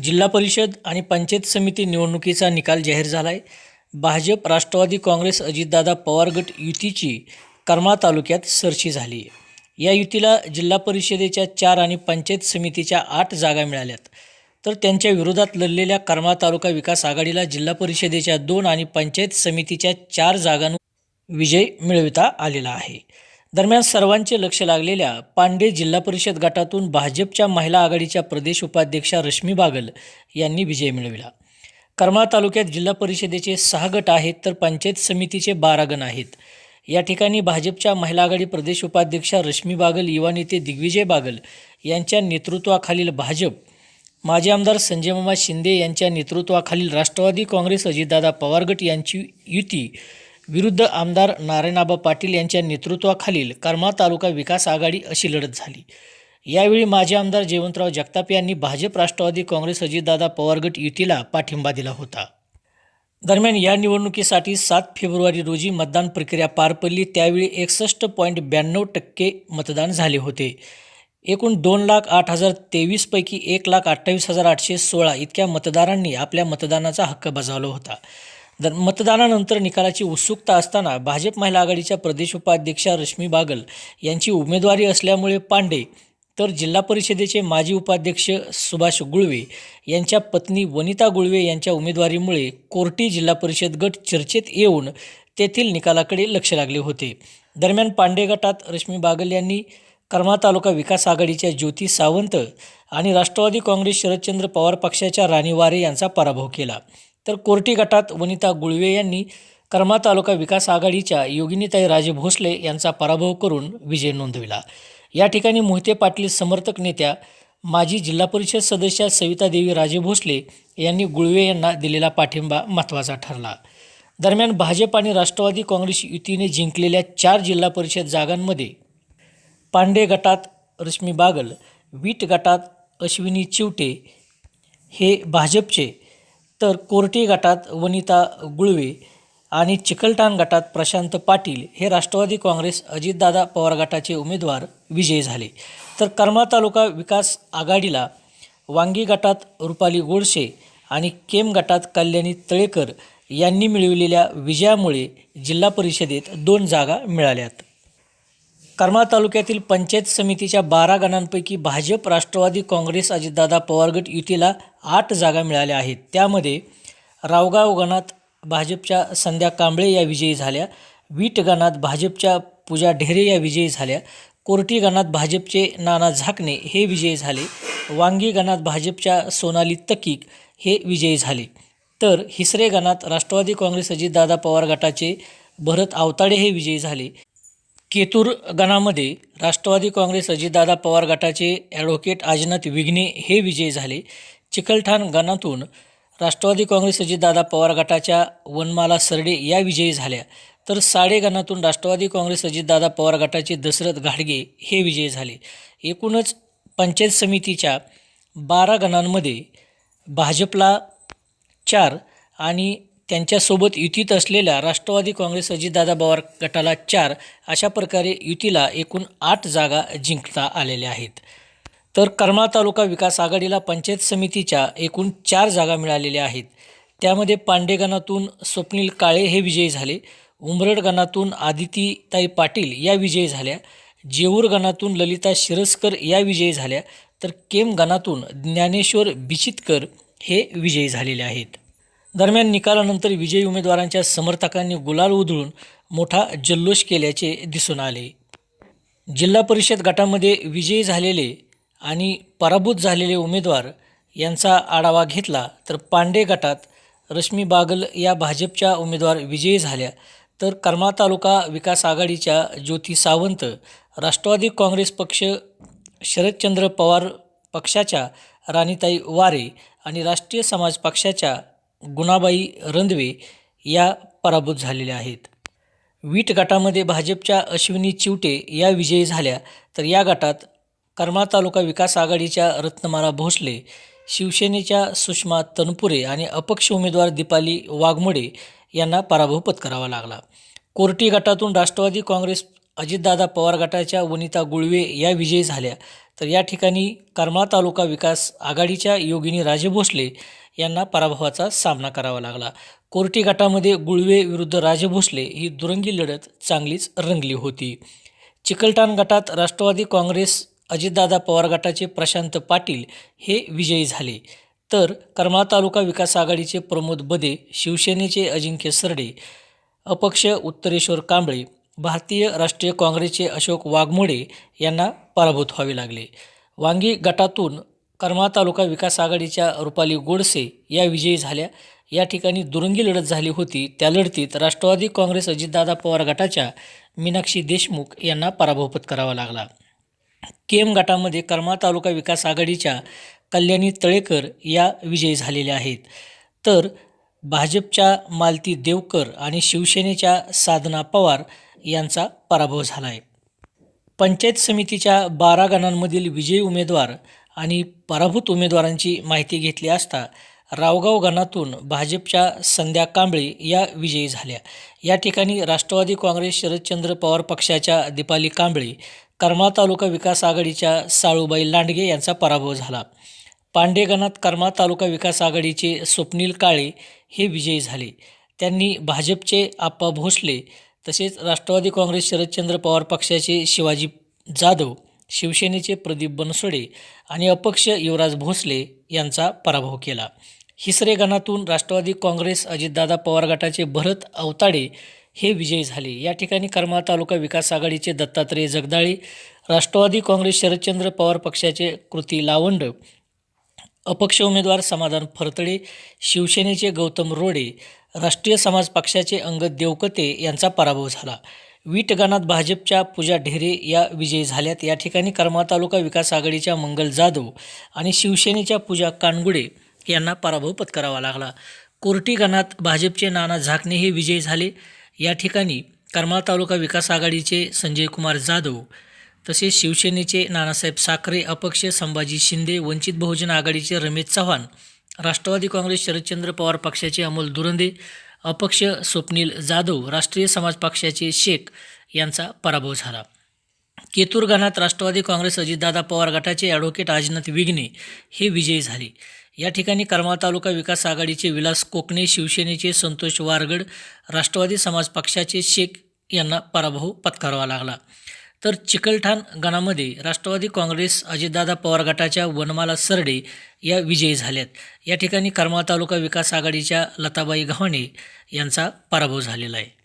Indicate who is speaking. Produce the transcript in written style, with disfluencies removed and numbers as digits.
Speaker 1: जिल्हा परिषद आणि पंचायत समिती निवडणुकीचा निकाल जाहीर झाला आहे. भाजप, राष्ट्रवादी काँग्रेस, अजितदादा पवार गट युतीची करमाळा तालुक्यात सरशी झाली आहे. या युतीला जिल्हा परिषदेच्या 4 आणि पंचायत समितीच्या 8 जागा मिळाल्यात. तर त्यांच्या विरोधात लढलेल्या करमाळा तालुका विकास आघाडीला जिल्हा परिषदेच्या 2 आणि पंचायत समितीच्या 4 जागांवर विजय मिळविता आलेला आहे. दरम्यान सर्वांचे लक्ष लागलेल्या पांडे जिल्हा परिषद गटातून भाजपच्या महिला आघाडीच्या प्रदेश उपाध्यक्षा रश्मी बागल यांनी विजय मिळविला. करमाळा तालुक्यात जिल्हा परिषदेचे 6 गट आहेत तर पंचायत समितीचे 12 गण आहेत. या ठिकाणी भाजपच्या महिला आघाडी प्रदेश उपाध्यक्षा रश्मी बागल, युवा नेते दिग्विजय बागल यांच्या नेतृत्वाखालील भाजप, माजी आमदार संजय मामा शिंदे यांच्या नेतृत्वाखालील राष्ट्रवादी काँग्रेस अजितदादा पवार गट यांची युती विरुद्ध आमदार नारायणआबा पाटील यांच्या नेतृत्वाखालील करमाळा तालुका विकास आघाडी अशी लढत झाली. यावेळी माजी आमदार जयवंतराव जगताप यांनी भाजप, राष्ट्रवादी काँग्रेस अजितदादा पवार गट युतीला पाठिंबा दिला होता. दरम्यान या निवडणुकीसाठी 7 फेब्रुवारी रोजी मतदान प्रक्रिया पार पडली. त्यावेळी 61.92% मतदान झाले होते. एकूण 2,08,023 पैकी 1,28,816 इतक्या मतदारांनी आपल्या मतदानाचा हक्क बजावला होता. मतदानानंतर निकालाची उत्सुकता असताना भाजप महिला आघाडीच्या प्रदेश उपाध्यक्षा रश्मी बागल यांची उमेदवारी असल्यामुळे पांडे तर जिल्हा परिषदेचे माजी उपाध्यक्ष सुभाष गुळवे यांच्या पत्नी वनिता गुळवे यांच्या उमेदवारीमुळे कोर्टी जिल्हा परिषद गट चर्चेत येऊन तेथील निकालाकडे लक्ष लागले होते. दरम्यान पांडे गटात रश्मी बागल यांनी करमाळा तालुका विकास आघाडीच्या ज्योती सावंत आणि राष्ट्रवादी काँग्रेस शरदचंद्र पवार पक्षाच्या राणी वारे यांचा पराभव केला. तर कोर्टी गटात वनिता गुळवे यांनी करमाळा तालुका विकास आघाडीच्या योगिनीताई राजे भोसले यांचा पराभव करून विजय नोंदविला. या ठिकाणी मोहिते पाटील समर्थक नेत्या माजी जिल्हा परिषद सदस्या सवितादेवी राजे भोसले यांनी गुळवे यांना दिलेला पाठिंबा महत्त्वाचा ठरला. दरम्यान भाजप आणि राष्ट्रवादी काँग्रेस युतीने जिंकलेल्या 4 जिल्हा परिषद जागांमध्ये पांडे गटात रश्मी बागल, वीट गटात अश्विनी चिवटे हे भाजपचे, तर कोर्टी गटात वनिता गुळवे आणि चिकलठाण गटात प्रशांत पाटील हे राष्ट्रवादी काँग्रेस अजितदादा पवार गटाचे उमेदवार विजयी झाले. तर करमाळा तालुका विकास आघाडीला वांगी गटात रुपाली गोडसे आणि केम गटात कल्याणी तळेकर यांनी मिळविलेल्या विजयामुळे जिल्हा परिषदेत 2 जागा मिळाल्यात. करमाळा तालुक्यातील पंचायत समितीच्या 12 गणांपैकी भाजप, राष्ट्रवादी काँग्रेस अजितदादा पवार गट युतीला 8 जागा मिळाल्या आहेत. त्यामध्ये रावगाव गणात भाजपच्या संध्या कांबळे या विजयी झाल्या. वीट गणात भाजपच्या पूजा ढेरे या विजयी झाल्या. कोर्टी गणात भाजपचे नाना झाकणे हे विजयी झाले. वांगी गणात भाजपच्या सोनाली तकीक हे विजयी झाले. तर हिसरे गणात राष्ट्रवादी काँग्रेस अजितदादा पवार गटाचे भरत आवताडे हे विजयी झाले. केतूर गणामध्ये राष्ट्रवादी काँग्रेस अजितदादा पवार गटाचे ॲडव्होकेट आजनाथ विघ्ने हे विजयी झाले. चिकलठाण गणातून राष्ट्रवादी काँग्रेस अजितदादा पवार गटाच्या वनमाला सरडे या विजयी झाल्या. तर साडे गणातून राष्ट्रवादी काँग्रेस अजितदादा पवार गटाचे दशरथ घाडगे हे विजयी झाले. एकूणच पंचायत समितीच्या 12 गणांमध्ये भाजपला 4 आणि त्यांच्यासोबत युतीत असलेल्या राष्ट्रवादी काँग्रेस अजितदादा पवार गटाला 4 अशा प्रकारे युतीला एकूण 8 जागा जिंकता आलेल्या आहेत. तर करमाळा तालुका विकास आघाडीला पंचायत समितीच्या एकूण 4 जागा मिळालेल्या आहेत. त्यामध्ये पांडे गणातून स्वप्नील काळे हे विजयी झाले. उंबरड गणातून आदितीताई पाटील या विजयी झाल्या. जेऊर गणातून ललिता शिरस्कर या विजयी झाल्या. तर केम गणातून ज्ञानेश्वर बिचितकर हे विजयी झालेले आहेत. दरम्यान निकालानंतर विजयी उमेदवारांच्या समर्थकांनी गुलाल उधळून मोठा जल्लोष केल्याचे दिसून आले. जिल्हा परिषद गटामध्ये विजयी झालेले आणि पराभूत झालेले उमेदवार यांचा आढावा घेतला तर पांडे गटात रश्मी बागल या भाजपच्या उमेदवार विजयी झाल्या. तर करमाळा तालुका विकास आघाडीच्या ज्योती सावंत, राष्ट्रवादी काँग्रेस पक्ष शरदचंद्र पवार पक्षाच्या राणीताई वारे आणि राष्ट्रीय समाज पक्षाच्या गुणाबाई रंधवे या पराभूत झालेल्या आहेत. वीट गटामध्ये भाजपच्या अश्विनी चिवटे या विजयी झाल्या. तर या गटात करमाळा तालुका विकास आघाडीच्या रत्नमाला भोसले, शिवसेनेच्या सुषमा तनपुरे आणि अपक्ष उमेदवार दीपाली वाघमोडे यांना पराभव पत्करावा लागला. कोर्टी गटातून राष्ट्रवादी काँग्रेस अजितदादा पवार गटाच्या वनिता गुळवे या विजयी झाल्या. तर या ठिकाणी करमाळा तालुका विकास आघाडीच्या योगिनी राजे भोसले यांना पराभवाचा सामना करावा लागला. कोर्टी गटामध्ये गुळवे विरुद्ध राजे भोसले ही दुरंगी लढत चांगलीच रंगली होती. चिकलठाण गटात राष्ट्रवादी काँग्रेस अजितदादा पवार गटाचे प्रशांत पाटील हे विजयी झाले. तर करमाळा तालुका विकास आघाडीचे प्रमोद बदे, शिवसेनेचे अजिंक्य सरडे, अपक्ष उत्तरेश्वर कांबळे, भारतीय राष्ट्रीय काँग्रेसचे अशोक वाघमोडे यांना पराभूत व्हावे लागले. वांगी गटातून करमाळा तालुका विकास आघाडीच्या रुपाली गोडसे या विजयी झाल्या. या ठिकाणी दुरंगी लढत झाली होती. त्या लढतीत राष्ट्रवादी काँग्रेस अजितदादा पवार गटाच्या मीनाक्षी देशमुख यांना पराभव पत्करावा लागला. केम गटामध्ये करमाळा तालुका विकास आघाडीच्या कल्याणी तळेकर या विजयी झालेल्या आहेत. तर भाजपच्या मालती देवकर आणि शिवसेनेच्या साधना पवार यांचा पराभव झाला आहे. पंचायत समितीच्या 12 गणांमधील विजयी उमेदवार आणि पराभूत उमेदवारांची माहिती घेतली असता रावगाव गणातून भाजपच्या संध्या कांबळे या विजयी झाल्या. या ठिकाणी राष्ट्रवादी काँग्रेस शरदचंद्र पवार पक्षाच्या दीपाली कांबळे, करमाळा तालुका विकास आघाडीच्या साळूबाई लांडगे यांचा पराभव झाला. पांडे गणात करमाळा तालुका विकास आघाडीचे स्वप्नील काळे हे विजयी झाले. त्यांनी भाजपचे आप्पा भोसले तसेच राष्ट्रवादी काँग्रेस शरदचंद्र पवार पक्षाचे शिवाजी जाधव, शिवसेनेचे प्रदीप बनसोडे आणि अपक्ष युवराज भोसले यांचा पराभव केला. हिसरे गणातून राष्ट्रवादी काँग्रेस अजितदादा पवार गटाचे भरत अवताडे हे विजयी झाले. या ठिकाणी करमाळा तालुका विकास आघाडीचे दत्तात्रय जगदाळे, राष्ट्रवादी काँग्रेस शरदचंद्र पवार पक्षाचे कृती लावंड, अपक्ष उमेदवार समाधान फरतडे, शिवसेनेचे गौतम रोडे, राष्ट्रीय समाज पक्षाचे अंगद देवकते यांचा पराभव झाला. वीट गणात भाजपच्या पूजा ढेरे या विजयी झाल्यात. या ठिकाणी करमाळा तालुका विकास आघाडीच्या मंगल जाधव आणि शिवसेनेच्या पूजा कानगुडे यांना पराभव पत्करावा लागला. कोर्टी गणात भाजपचे नाना झाकणे हे विजयी झाले. या ठिकाणी करमाळा तालुका विकास आघाडीचे संजय कुमार जाधव तसेच शिवसेनेचे नानासाहेब साखरे, अपक्ष संभाजी शिंदे, वंचित बहुजन आघाडीचे रमेश चव्हाण, राष्ट्रवादी काँग्रेस शरदचंद्र पवार पक्षाचे अमोल दुरंदे, अपक्ष स्वप्नील जाधव, राष्ट्रीय समाज पक्षाचे शेख यांचा पराभव झाला. केतूर गणात राष्ट्रवादी काँग्रेस अजितदादा पवार गटाचे ॲडव्होकेट अजिनाथ विघ्ने हे विजयी झाले. या ठिकाणी करमाळा तालुका विकास आघाडीचे विलास कोकणे, शिवसेनेचे संतोष वारगड, राष्ट्रवादी समाज पक्षाचे शेख यांना पराभव पत्करावा लागला. तर चिकलठाण गणामध्ये राष्ट्रवादी काँग्रेस अजितदादा पवार गटाच्या वनमाला सरडे या विजयी झाल्यात. या ठिकाणी करमाळा तालुका विकास आघाडीच्या लताबाई गव्हाणे यांचा पराभव झालेला आहे.